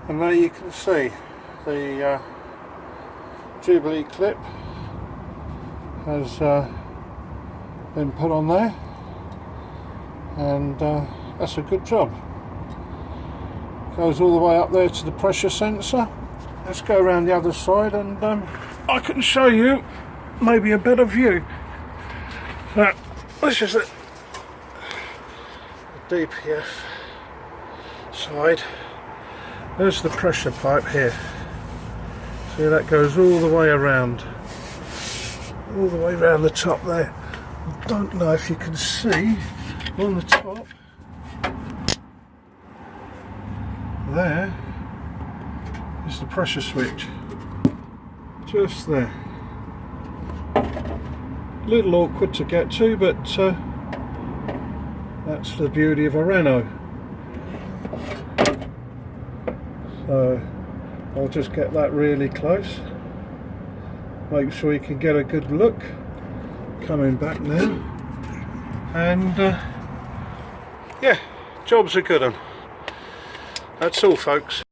And there you can see the Jubilee clip has been put on there, and that's a good job. Goes all the way up there to the pressure sensor. Let's go around the other side and I can show you maybe a better view. So this is the DPF side. There's the pressure pipe here. See, that goes all the way around the top there. I don't know if you can see on the top there is the pressure switch, just there. A little awkward to get to, but that's the beauty of a Renault. So I'll just get that really close, make sure you can get a good look. Coming back now, and yeah, job's a good one. That's all, folks.